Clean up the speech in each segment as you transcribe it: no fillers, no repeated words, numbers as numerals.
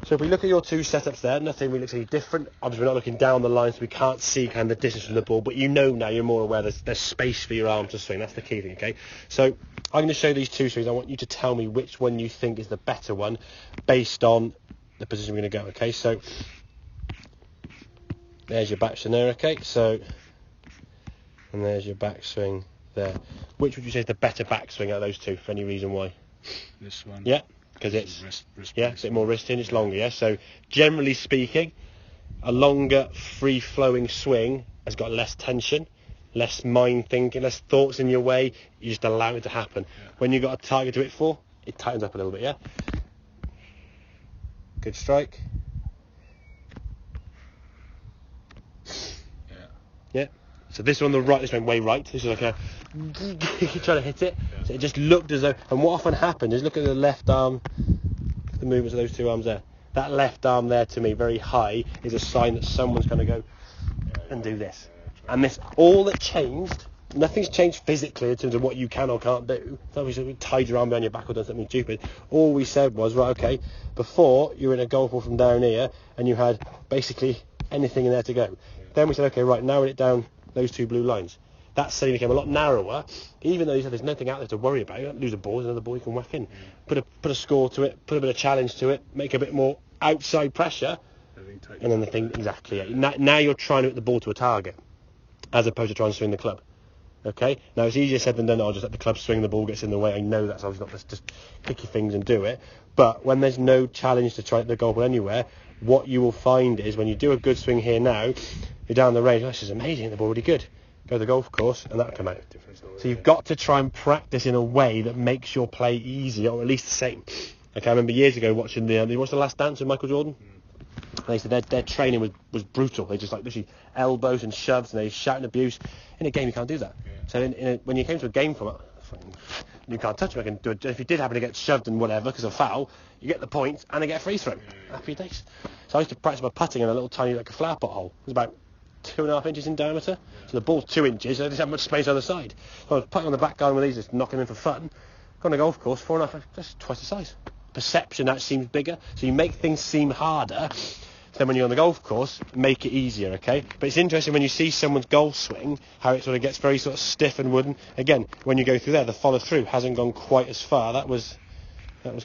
So if we look at your two setups there, nothing really looks any different. Obviously we're not looking down the line, so we can't see kind of the distance from the ball, but you know now, you're more aware there's space for your arm to swing. That's the key thing, okay? So I'm going to show these two swings. I want you to tell me which one you think is the better one based on the position we're going to go, okay? So there's your backswing there, okay? So, and there's your backswing there. Which would you say is the better backswing out of those two, for any reason why? This one. Yeah, because it's wrist a bit more wrist in, it's longer, yeah? So generally speaking, a longer, free-flowing swing has got less tension, less mind thinking, less thoughts in your way. You just allow it to happen. Yeah. When you've got a target to hit for, it tightens up a little bit, yeah? Good strike. Yeah. So this one on the right, this went way right. This is like a you're trying to hit it. Yeah. So it just looked as though. And what often happens is, look at the left arm, the movements of those two arms there. That left arm there, to me, very high, is a sign that someone's going to go and do this. And this, all that changed, nothing's changed physically in terms of what you can or can't do. It's not like we tied your arm behind your back or done something stupid. All we said was, right, okay, before you were in a golf ball from down here and you had basically anything in there to go. Then we said, okay, right, narrow it down those two blue lines. That suddenly became a lot narrower, even though you said there's nothing out there to worry about. You don't lose a ball, there's another ball you can whack in. Put a score to it, put a bit of challenge to it, make a bit more outside pressure, and then the thing, exactly, yeah. Now you're trying to hit the ball to a target, as opposed to trying to swing the club. Okay? Now it's easier said than done. I'll just let the club swing, the ball gets in the way. I know that's obviously not just kick your fingers and do it. But when there's no challenge to try the golf ball anywhere, what you will find is when you do a good swing here now, you're down the range, oh, this is amazing, the ball really good. Go to the golf course and that'll come out. So you've got to try and practice in a way that makes your play easier, or at least the same. Okay, I remember years ago watching did you watch The Last Dance with Michael Jordan? And they said their training was brutal. They just like literally elbows and shoves and they shout and abuse. In a game you can't do that. Yeah. So when you came to a game from it, you can't touch them. I can do it. If you did happen to get shoved and whatever because of foul, you get the points and they get a free throw. Happy days. So I used to practice my putting in a little tiny like a flower pot hole. It was about 2.5 inches in diameter. So the ball's 2 inches, so they didn't have much space on the side. So I was putting on the back garden with these, just knocking them in for fun. Got on a golf course, 4.5, just twice the size. Perception, that seems bigger. So you make things seem harder. So then when you're on the golf course, make it easier, okay? But it's interesting when you see someone's golf swing, how it sort of gets very sort of stiff and wooden. Again, when you go through there, the follow-through hasn't gone quite as far. That was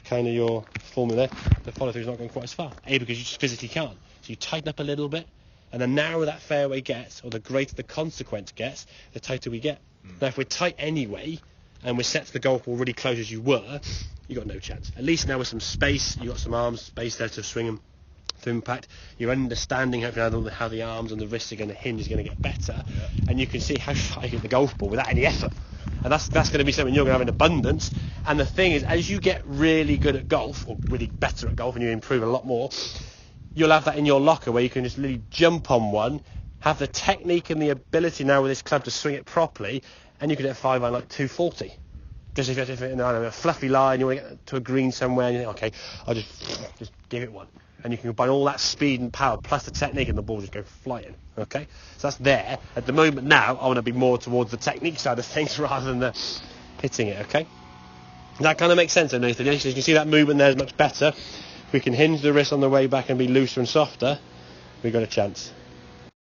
kind of your formula there. The follow-through's not gone quite as far. A, because you just physically can't. So you tighten up a little bit, and the narrower that fairway gets, or the greater the consequence gets, the tighter we get. Now, if we're tight anyway, and we're set to the golf ball really close as you were, you got no chance. At least now with some space, you got some arms space there to swing them to impact. You're understanding how the arms and the wrists are going to hinge is going to get better, and you can see how far you get the golf ball without any effort. And that's going to be something you're going to have in abundance. And the thing is, as you get really good at golf, or really better at golf, and you improve a lot more, you'll have that in your locker where you can just literally jump on one, have the technique and the ability now with this club to swing it properly, and you can hit a 5-iron like 240. Just if you're in a fluffy line, you want to get to a green somewhere, and you think, okay, I'll just give it one. And you can combine all that speed and power plus the technique, and the ball just go flying. Okay, so that's there. At the moment now, I want to be more towards the technique side of things rather than the hitting it. Okay, that kind of makes sense, Nathan. As you can see, that movement there is much better. If we can hinge the wrist on the way back and be looser and softer, we've got a chance.